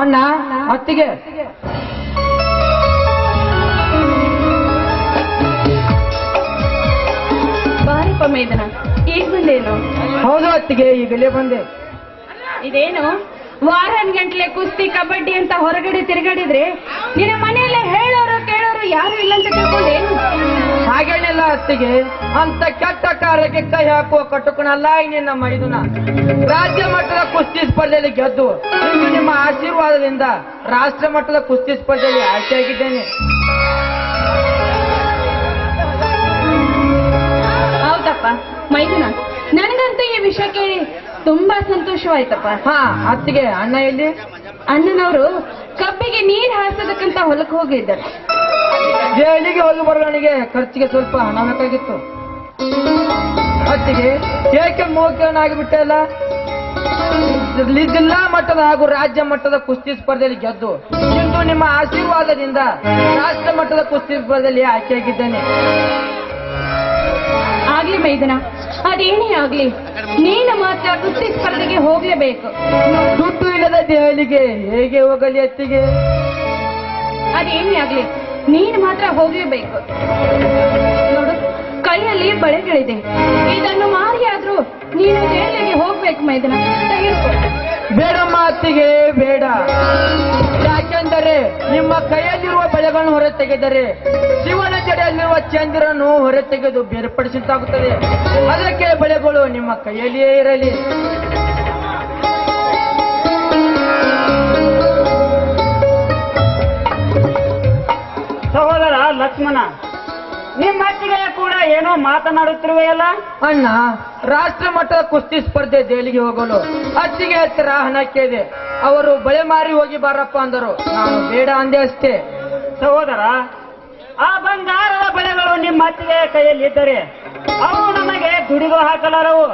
ಅಣ್ಣ ಅತ್ತಿಗೆ ಬಾರಿಪ್ಪ ಮೈದನ, ಈಗ ಬಂದೇನು? ಹೌದು ಅತ್ತಿಗೆ, ಈಗಲೇ ಬಂದೆ. ಇದೇನು ವಾರನ್ ಗಂಟ್ಲೆ ಕುಸ್ತಿ ಕಬಡ್ಡಿ ಅಂತ ಹೊರಗಡೆ ತಿರುಗಾಡಿದ್ರೆ ನಿನ್ನ ಮನೆಯಲ್ಲೇ ಹೇಳೋರು ಕೇಳೋರು ಯಾರು ಇಲ್ಲ ಅಂತ ತಿಳ್ಕೊಂಡೇನು? ಹಾಗೇನಿಲ್ಲ ಅತ್ತಿಗೆ, ಅಂತ ಕೆಟ್ಟ ಕಾರ್ಯಕ್ಕೆ ಕೈ ಹಾಕುವ ಕಟುಕನಲ್ಲ ನಿನ್ನ ಮೈದುನ. ರಾಜ್ಯ ಮಟ್ಟದ ಕುಸ್ತಿ ಸ್ಪರ್ಧೆಯಲ್ಲಿ ಗೆದ್ದು ಇಂದು ನಿಮ್ಮ ಆಶೀರ್ವಾದದಿಂದ ರಾಷ್ಟ್ರ ಮಟ್ಟದ ಕುಸ್ತಿ ಸ್ಪರ್ಧೆಯಲ್ಲಿ ಆಯ್ಕೆಯಾಗಿದ್ದೇನೆ. ಹೌದಪ್ಪ ಮೈದುನ, ನನಗಂತೂ ಈ ವಿಷಯ ಕೇಳಿ ತುಂಬಾ ಸಂತೋಷವಾಯ್ತಪ್ಪ. ಹಾ ಅತ್ತಿಗೆ, ಅಣ್ಣ ಎಲ್ಲಿ? ಅಣ್ಣನವರು ಕಬ್ಬಿಗೆ ನೀರ್ ಹಾಸೋದಕ್ಕಂತ ಹೊಲಕ್ಕೆ ಹೋಗಿದ್ದಾರೆ. ಜೈಲಿಗೆ ಹೋಗಿ ಬರೋಣಿಗೆ ಖರ್ಚಿಗೆ ಸ್ವಲ್ಪ ಹಣ ಬೇಕಾಗಿತ್ತು. ಅತ್ತಿಗೆ ಏಕೆ ಮೋಕನಾಗಿ ಅಲ್ಲ? ಜಿಲ್ಲಾ ಮಟ್ಟದ ಹಾಗೂ ರಾಜ್ಯ ಮಟ್ಟದ ಕುಸ್ತಿ ಸ್ಪರ್ಧೆಯಲ್ಲಿ ಗೆದ್ದು ಇಂದು ನಿಮ್ಮ ಆಶೀರ್ವಾದದಿಂದ ರಾಷ್ಟ್ರ ಮಟ್ಟದ ಕುಸ್ತಿ ಸ್ಪರ್ಧೆಯಲ್ಲಿ ಆಯ್ಕೆಯಾಗಿದ್ದೇನೆ. ಆಗ್ಲಿ ಮೈದನ, ಅದೇನೇ ಆಗ್ಲಿ, ನೀನು ಮಾತ್ರ ಕುಸ್ತಿ ಸ್ಪರ್ಧೆಗೆ ಹೋಗ್ಲೇಬೇಕು. ದುಡ್ಡು ಇಲ್ಲದ ದೆಹಲಿಗೆ ಹೇಗೆ ಹೋಗಲಿ ಅತ್ತಿಗೆ? ಅದೇನೇ ಆಗ್ಲಿ, ನೀನು ಮಾತ್ರ ಹೋಗ್ಲೇಬೇಕು. ನೋಡು, ಕೈಯಲ್ಲಿ ಬಳೆಗಳಿದೆ, ಇದನ್ನು ಮಾರಿ ಆದ್ರೂ ನೀನು ದೆಹಲಿಗೆ ಹೋಗ್ಬೇಕು ಮೈದನ. ತೆಗೆದುಕೋ. ಬೇಡಮ್ಮ ಅತ್ತಿಗೆ, ಬೇಡ. ಯಾಕೆಂದರೆ ನಿಮ್ಮ ಕೈಯಲ್ಲಿರುವ ಬಳೆಗಳನ್ನು ಹೊರ ತೆಗೆದರೆ ಶಿವನ ಜಡೆಯಲ್ಲಿರುವ ಚಂದ್ರನು ಹೊರ ತೆಗೆದು ಬೇರ್ಪಡಿಸಿದ್ದಾಗುತ್ತದೆ. ಅದಕ್ಕೆ ಬಳೆಗಳು ನಿಮ್ಮ ಕೈಯಲ್ಲಿಯೇ ಇರಲಿ. ಸಹೋದರ ಲಕ್ಷ್ಮಣ, ನಿಮ್ಮ ಅತ್ತಿಗೆ ಕೂಡ ಏನೋ ಮಾತನಾಡುತ್ತಿರುವೆಯಲ್ಲ? ಅಣ್ಣ, ರಾಷ್ಟ್ರ ಮಟ್ಟದ ಕುಸ್ತಿ ಸ್ಪರ್ಧೆ ದೆಹಲಿಗೆ ಹೋಗಲು ಅತ್ತಿಗೆ ಹತ್ತಿರ ಹಣ ಕೇಳಿದೆ. ಅವರು ಬಳೆ ಮಾರಿ ಹೋಗಿ ಬಾರಪ್ಪ ಅಂದರು. ನಾನು ಬೇಡ ಅಂದೆ ಅಷ್ಟೇ. ಸಹೋದರ, ಆ ಬಂಗಾರದ ಬಳೆಗಳು ನಿಮ್ಮ ಅತ್ತಿಗೆ ಕೈಯಲ್ಲಿ ಇದ್ದರೆ ಅವು ನಮಗೆ ದುಡಿದು ಹಾಕಲಾರವು.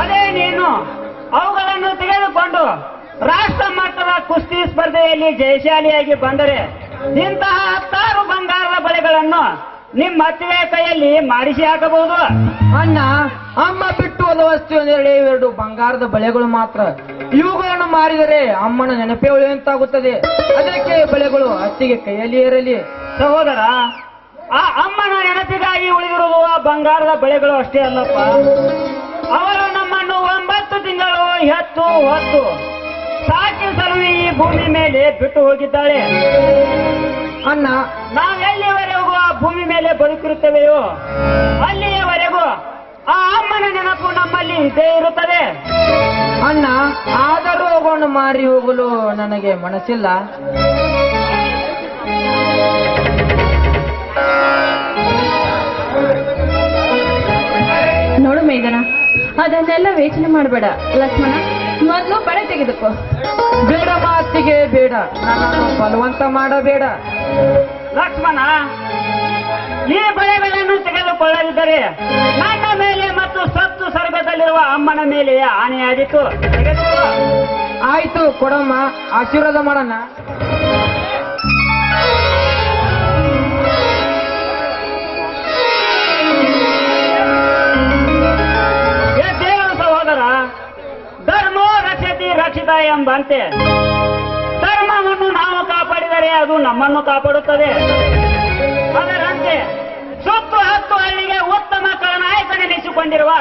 ಅದೇ ನೀನು ಅವುಗಳನ್ನು ತೆಗೆದುಕೊಂಡು ರಾಷ್ಟ್ರ ಮಟ್ಟದ ಕುಸ್ತಿ ಸ್ಪರ್ಧೆಯಲ್ಲಿ ಜಯಶಾಲಿಯಾಗಿ ಬಂದರೆ ಇಂತಹ 10 ಬಂಗಾರದ ಬಳೆಗಳನ್ನು ನಿಮ್ಮ ಅತ್ತಿಗೆ ಕೈಯಲ್ಲಿ ಮಾಡಿಸಿ ಹಾಕಬಹುದು. ಅಣ್ಣ, ಅಮ್ಮ ಬಿಟ್ಟು ಹೋದ ವಸ್ತು ಎಂದರೆ 2 ಬಂಗಾರದ ಬಳೆಗಳು ಮಾತ್ರ. ಇವುಗಳನ್ನು ಮಾರಿದರೆ ಅಮ್ಮನ ನೆನಪೇ ಉಳಿಯುವಂತಾಗುತ್ತದೆ. ಅದಕ್ಕೆ ಬಳೆಗಳು ಅತ್ತಿಗೆ ಕೈಯಲ್ಲಿ ಇರಲಿ. ಸಹೋದರ, ಆ ಅಮ್ಮನ ನೆನಪಿಗಾಗಿ ಉಳಿದಿರುವುದು ಆ ಬಂಗಾರದ ಬಳೆಗಳು ಅಷ್ಟೇ ಅಲ್ಲಪ್ಪ. ಅವಳು ನಮ್ಮನ್ನು 9 ತಿಂಗಳು ಹೆತ್ತು ಹೊತ್ತು ಸಾಕಿ ಸಲುವಿ ಈ ಭೂಮಿ ಮೇಲೆ ಬಿಟ್ಟು ಹೋಗಿದ್ದಾಳೆ. ಅಣ್ಣ, ನಾವೆಲ್ಲಿವರೆಗೂ ಆ ಭೂಮಿ ಮೇಲೆ ಬದುಕಿರುತ್ತವೆಯೋ ಅಲ್ಲಿಯವರೆಗೂ ಆ ಅಮ್ಮನ ನೆನಪು ನಮ್ಮಲ್ಲಿ ಇದ್ದೇ ಇರುತ್ತದೆ. ಅಣ್ಣ, ಆದರೂ ಅವುಗಳನ್ನು ಮಾರಿ ಹೋಗಲು ನನಗೆ ಮನಸ್ಸಿಲ್ಲ. ನೋಡು ಮೈದನ, ಅದನ್ನೆಲ್ಲ ಯೋಚನೆ ಮಾಡಬೇಡ. ಲಕ್ಷ್ಮಣ, ಮೊದಲು ಬಳೆ ತೆಗೆದುಕೋ. ಬೇಡ ಮಾತಿಗೆ ಬೇಡ, ನನ್ನನ್ನು ಬಲವಂತ ಮಾಡಬೇಡ. ಲಕ್ಷ್ಮಣ, ಈ ಬಳೆಗಳನ್ನು ತೆಗೆದುಕೊಳ್ಳದಿದ್ದರೆ ನನ್ನ ಮೇಲೆ ಮತ್ತು ಸತ್ತು ಸ್ವರ್ಗದಲ್ಲಿರುವ ಅಮ್ಮನ ಮೇಲೆ ಆನೆಯಾದಿತ್ತು. ತೆಗೆದುಕೋ. ಆಯ್ತು, ಕೊಡಮ್ಮ, ಆಶೀರ್ವಾದ ಮಾಡೋಣ. ಸಹೋದರ, ಧರ್ಮೋ ರಕ್ಷತಿ ರಕ್ಷಿತ ಎಂಬಂತೆ ಧರ್ಮವನ್ನು ನಾವು ಕಾಪಾಡಿದರೆ ಅದು ನಮ್ಮನ್ನು ಕಾಪಾಡುತ್ತದೆ. ಅದರಂತೆ ಸುತ್ತು 10 ಹಳ್ಳಿಗೆ ಉತ್ತಮ ಖಳನಾಯಕನೆನಿಸಿಕೊಂಡಿರುವ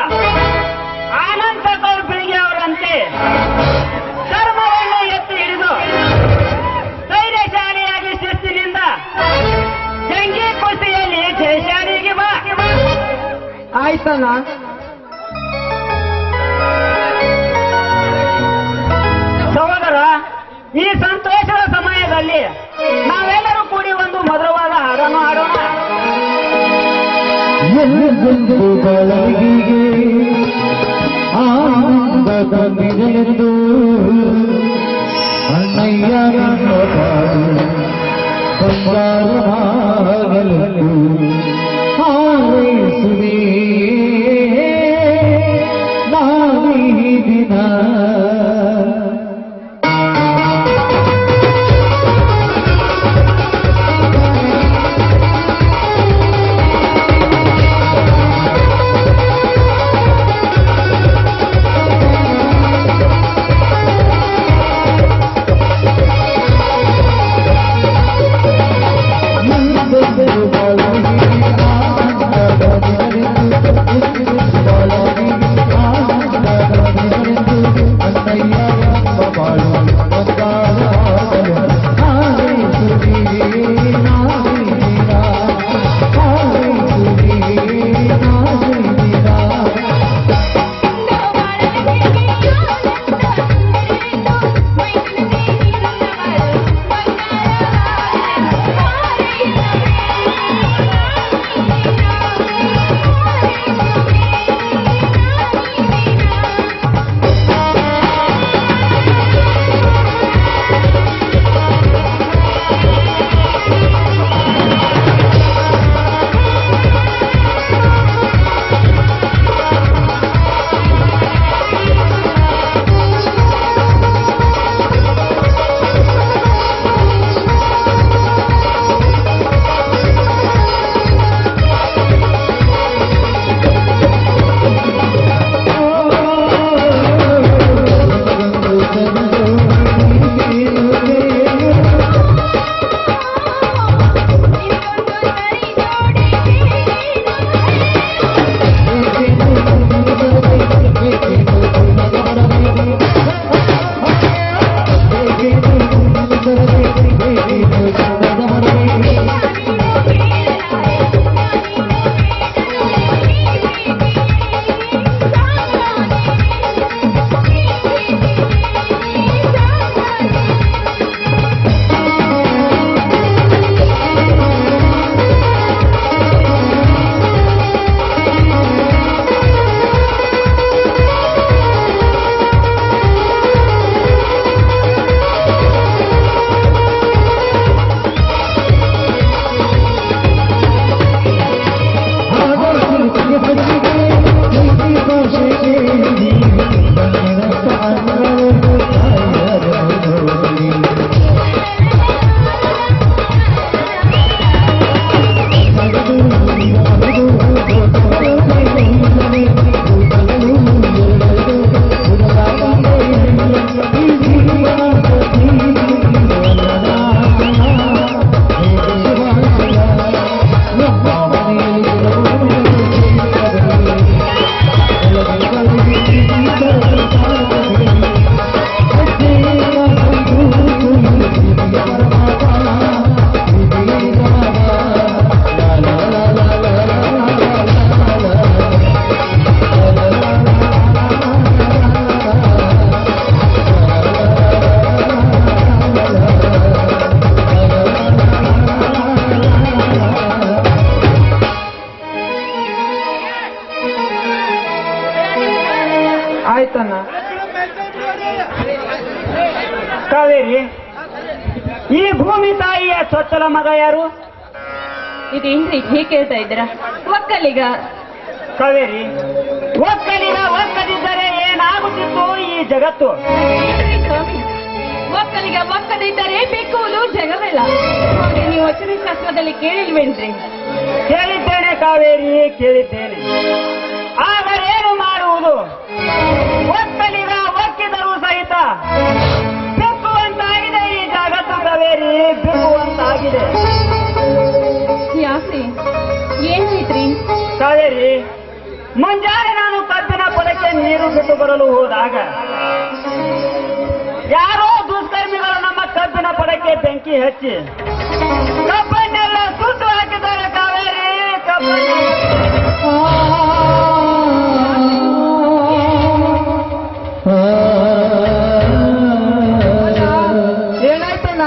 ಅನಂತ ಕೌಲ್ಪಿಳಿಗೆ ಅವರಂತೆ ಧರ್ಮವನ್ನು ಎತ್ತಿ ಹಿಡಿದು ಧೈರ್ಯಶಾಲಿಯಾಗಿ ಶಿಸ್ತಿನಿಂದ ಜಂಗಿ ಕುಸ್ತಿಯಲ್ಲಿ ಜಯಶಾಲಿಗೆ ಬಾ. ಆಯ್ತಣ್ಣ. ಸಹೋದರ, ಈ ಸಂತೋಷದ ಸಮಯದಲ್ಲಿ ನಾವೆಲ್ಲರೂ ಕೂಡಿ ಒಂದು ಮಧುರವಾದ ಹಾಡನ್ನು ಹಾಡೋಣ. ಎಲ್ಲೊಂದು ಬೆಳಗಿಗೆ ಆನಂದದ ಮಿರೆದು ಅಣ್ಣಯ್ಯ ನನ್ನ ಬಂಗಾರವಾಗಲು ಹಾರೈಸುವೆ ನಾವೀ ದಿನ. ಕಾವೇರಿ, ಈ ಭೂಮಿ ತಾಯಿಯ ಚೊಚ್ಚಲ ಮಗ ಯಾರು? ಇದೇನ್ರಿ ಹೀಗೆ ಕೇಳ್ತಾ ಇದ್ದೀರಾ? ಒಕ್ಕಲಿಗ. ಕಾವೇರಿ, ಒಕ್ಕದಿದ್ದರೆ ಏನಾಗುತ್ತಿತ್ತು ಈ ಜಗತ್ತು? ಏನ್ರಿ ಸ್ವಾಮಿ, ಒಕ್ಕಲಿಗ ಒಕ್ಕದಿದ್ದರೆ ಬೆಕ್ಕುವುದು ಜಗವೆಲ್ಲ. ಹಾಗೆ ನೀವು ವಚನಶಾಸ್ತ್ರದಲ್ಲಿ ಕೇಳಿಲ್ವೇನ್ರಿ? ಕೇಳಿದ್ದೇನೆ ಕಾವೇರಿ, ಕೇಳಿದ್ದೇನೆ. ಆದರೇನು ಮಾಡುವುದು? ಒಕ್ಕಲಿಗ ಒಕ್ಕಿದರೂ ಸಹಿತ ಬೆಕ್ಕುವಂತಾಗಿದೆ ಈ ಜಗತ್ತು ಕಾವೇರಿ, ಬೆಕ್ಕುವಂತಾಗಿದೆ. ಯಾಕ್ರಿ, ಏನಾಯ್ತ್ರಿ? ಕಾವೇರಿ, ಮುಂಜಾನೆ ನಾನು ಕಬ್ಬಿನ ಹೊಲಕ್ಕೆ ನೀರು ಬಿಟ್ಟು ಬರಲು ಹೋದಾಗ ಯಾರೋ ದುಷ್ಕರ್ಮಿಗಳು ನಮ್ಮ ಕಬ್ಬಿನ ಹೊಲಕ್ಕೆ ಬೆಂಕಿ ಹಚ್ಚಿ ಕಬ್ಬನ್ನೆಲ್ಲ ಸುಟ್ಟು ಹಾಕಿದ್ದಾರೆ ಕಾವೇರಿ, ಏನಾಯ್ತಣ್ಣ?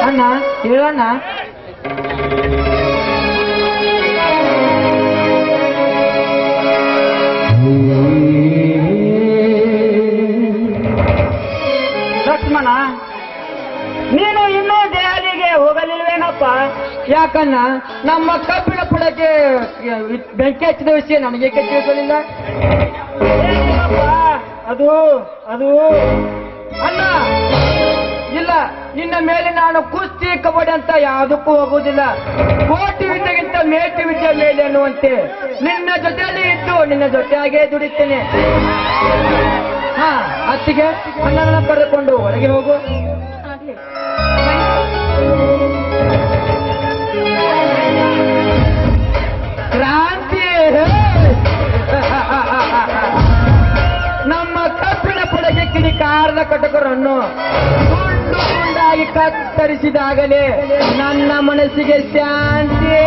ಅಣ್ಣ ಹೇಳಣ್ಣ. ಲಕ್ಷ್ಮಣ, ನೀನು ಇನ್ನೂ ದೆಹಲಿಗೆ ಹೋಗಲಿಲ್ವೇನಪ್ಪ? ಯಾಕಣ್ಣ, ನಮ್ಮ ಕಬ್ಬಿಣ ಪುಡಕ್ಕೆ ಬೆಂಕಿ ಹಚ್ಚಿದ ವಿಷಯ ನನಗೆ ತಿಳಿಸಲಿಲ್ಲ. ಏನಿಲ್ಲಪ್ಪ, ಅದು ಅದು ಅಣ್ಣ ಇಲ್ಲ, ಇನ್ನ ಮೇಲೆ ನಾನು ಕುಸ್ತಿ ಕಬಡ್ಡಿ ಅಂತ ಯಾವುದಕ್ಕೂ ಹೋಗುವುದಿಲ್ಲ. ಕೋಟಿ ವಿದ್ಯೆಗಿಂತ ಮೇಟಿ ವಿದ್ಯೆ ಮೇಲೆ ಅನ್ನುವಂತೆ ನಿನ್ನ ಜೊತೆಯಲ್ಲಿ ಇದ್ದು ನಿನ್ನ ಜೊತೆಯಾಗೇ ದುಡಿತೇನೆ. ಹಾ, ಅತ್ತಿಗೆ ಅಣ್ಣನ ಕರೆದುಕೊಂಡು ಹೊರಗೆ ಹೋಗು. ಆಗ್ಲಿ. ಕ್ರಾಂತಿ ನಮ್ಮ ಕಬ್ಬಿಣ ಪುಡಗೆ ಕಿಡಿಕಾರದ ಕಟಕರನ್ನು ತುಂಡು ತುಂಡಾಗಿ ಕತ್ತರಿಸಿದಾಗಲೇ ನನ್ನ ಮನಸ್ಸಿಗೆ ಶಾಂತಿ.